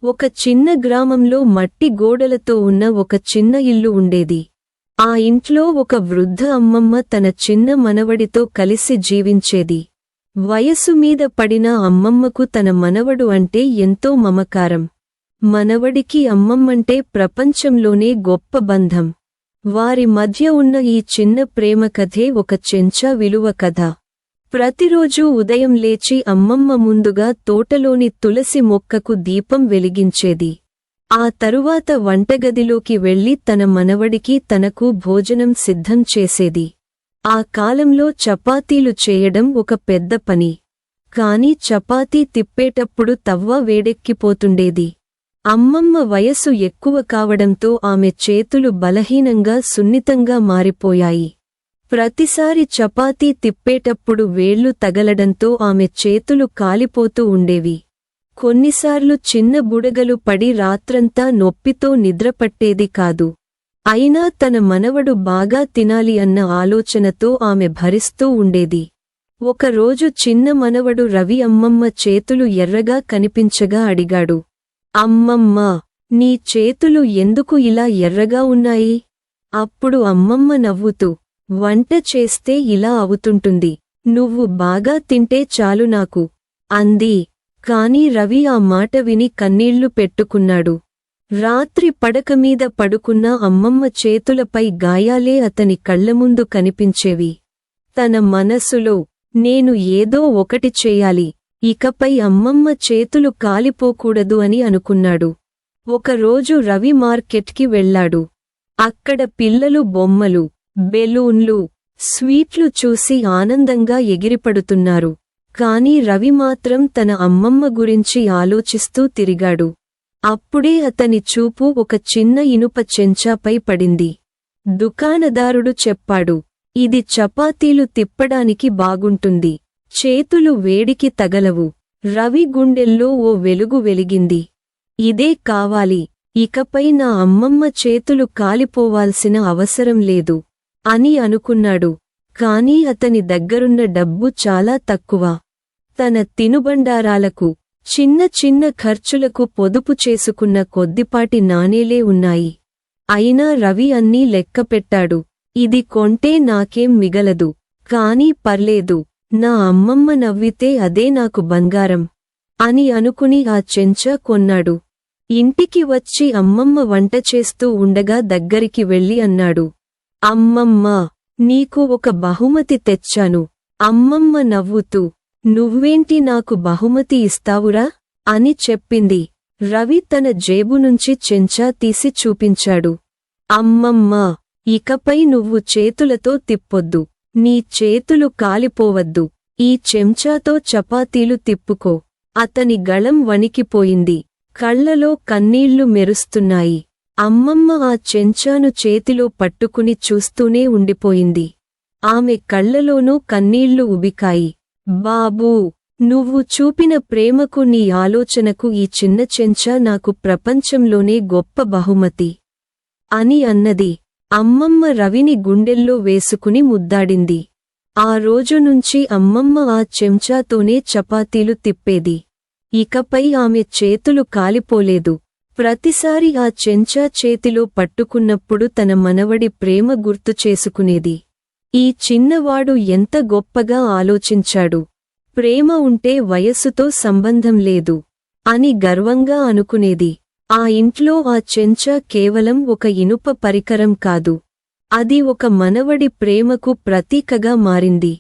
ఒక చిన్న గ్రామంలో మట్టి గోడలతో ఉన్న ఒక చిన్న ఇల్లు ఉండేది. ఆ ఇంట్లో ఒక వృద్ధ అమ్మమ్మ తన చిన్న మనవడితో కలిసి జీవించేది. వయసు మీద పడిన అమ్మమ్మకు తన మనవడు అంటే ఎంతో మమకారం. మనవడికి అమ్మమ్మంటే ప్రపంచంలోనే గొప్ప బంధం. వారి మధ్య ఉన్న ఈ చిన్న ప్రేమ కథే ఒక చెంచా విలువ కథ. ప్రతిరోజూ ఉదయం లేచి అమ్మమ్మ ముందుగా తోటలోని తులసి మొక్కకు దీపం వెలిగించేది. ఆ తరువాత వంటగదిలోకి వెళ్లి తన మనవడికి తనకు భోజనం సిద్ధం చేసేది. ఆ కాలంలో చపాతీలు చేయడం ఒక పెద్ద పని. కాని చపాతీ తిప్పేటప్పుడు తవ్వ వేడెక్కిపోతుండేది. అమ్మమ్మ వయసు ఎక్కువ కావడంతో ఆమె చేతులు బలహీనంగా సున్నితంగా మారిపోయాయి. ప్రతిసారి చపాతీ తిప్పేటప్పుడు వేళ్లు తగలడంతో ఆమె చేతులు కాలిపోతూ ఉండేవి. కొన్నిసార్లు చిన్న బుడగలు పడి రాత్రంతా నొప్పితో నిద్రపట్టేది కాదు. అయినా తన మనవడు బాగా తినాలి అన్న ఆలోచనతో ఆమె భరిస్తూ ఉండేది. ఒకరోజు చిన్న మనవడు రవి అమ్మమ్మ చేతులు ఎర్రగా కనిపించగా అడిగాడు, "అమ్మమ్మా, నీ చేతులు ఎందుకు ఇలా ఎర్రగా ఉన్నాయి?" అప్పుడు అమ్మమ్మ నవ్వుతూ, "వంట చేస్తే ఇలా అవుతుంటుంది. నువ్వు బాగా తింటే చాలు నాకు" అంది. కాని రవి ఆ మాట విని కన్నీళ్లు పెట్టుకున్నాడు. రాత్రి పడకమీద పడుకున్న అమ్మమ్మ చేతులపై గాయాలే అతని కళ్లముందు కనిపించేవి. తన మనసులో, "నేను ఏదో ఒకటి చేయాలి, ఇకపై అమ్మమ్మ చేతులు కాలిపోకూడదు" అని అనుకున్నాడు. ఒకరోజు రవి మార్కెట్కి వెళ్లాడు. అక్కడ పిల్లలు బొమ్మలు, బెలూన్లు, స్వీట్లు చూసి ఆనందంగా ఎగిరిపడుతున్నారు. కాని రవి మాత్రం తన అమ్మమ్మ గురించి ఆలోచిస్తూ తిరిగాడు. అప్పుడే అతని చూపు ఒక చిన్న ఇనుప చెంచాపై పడింది. దుకాణదారుడు చెప్పాడు, "ఇది చపాతీలు తిప్పడానికి బాగుంటుంది. చేతులు వేడికి తగలవు." రవి గుండెల్లో ఓ వెలుగు వెలిగింది. "ఇదే కావాలి, ఇకపై నా అమ్మమ్మ చేతులు కాలిపోవాల్సిన అవసరం లేదు" అని అనుకున్నాడు. కాని అతని దగ్గరున్న డబ్బు చాలా తక్కువ. తన తినుబండారాలకు, చిన్న చిన్న ఖర్చులకు పొదుపు చేసుకున్న కొద్దిపాటి నాణేలే ఉన్నాయి. అయినా రవి అన్నీ లెక్కపెట్టాడు. "ఇది కొంటే నాకేం మిగలదు. కాని పర్లేదు, నా అమ్మమ్మ నవ్వితే అదే నాకు బంగారం" అని అనుకుని ఆ చెంచా కొన్నాడు. ఇంటికి వచ్చి అమ్మమ్మ వంట చేస్తూ ఉండగా దగ్గరికి వెళ్లి అన్నాడు, "అమ్మమ్మా, నీకు ఒక బహుమతి తెచ్చాను." అమ్మమ్మ నవ్వుతూ, "నువ్వేంటి నాకు బహుమతి ఇస్తావురా?" అని చెప్పింది. రవి తన జేబు నుంచి చెంచా తీసి చూపించాడు. "అమ్మమ్మా, ఇకపై నువ్వు చేతులతో తిప్పొద్దు. నీ చేతులు కాలిపోవద్దు. ఈ చెంచాతో చపాతీలు తిప్పుకో." అతని గళం వణికిపోయింది. కళ్లలో కన్నీళ్లు మెరుస్తున్నాయి. అమ్మమ్మ ఆ చెంచాను చేతిలో పట్టుకుని చూస్తూనే ఉండిపోయింది. ఆమె కళ్లలోనూ కన్నీళ్లు ఉబికాయి. "బాబూ, నువ్వు చూపిన ప్రేమకు, నీ ఆలోచనకు ఈ చిన్న చెంచా నాకు ప్రపంచంలోనే గొప్ప బహుమతి" అని అన్నది. అమ్మమ్మ రవిని గుండెల్లో వేసుకుని ముద్దాడింది. ఆ రోజు నుంచి అమ్మమ్మ ఆ చెంచాతోనే చపాతీలు తిప్పేది. ఇకపై ఆమె చేతులు కాలిపోలేదు. ప్రతిసారి ఆ చెంచా చేతిలో పట్టుకున్నప్పుడు తన మనవడి ప్రేమ గుర్తు చేసుకునేది. ఈ చిన్నవాడు ఎంత గొప్పగా ఆలోచించాడు. ప్రేమ ఉంటే వయస్సుతో సంబంధం లేదు అని గర్వంగా అనుకునేది. ఆ ఇంట్లో ఆ చెంచా కేవలం ఒక ఇనుప పరికరం కాదు. అది ఒక మనవడి ప్రేమకు ప్రతీకగా మారింది.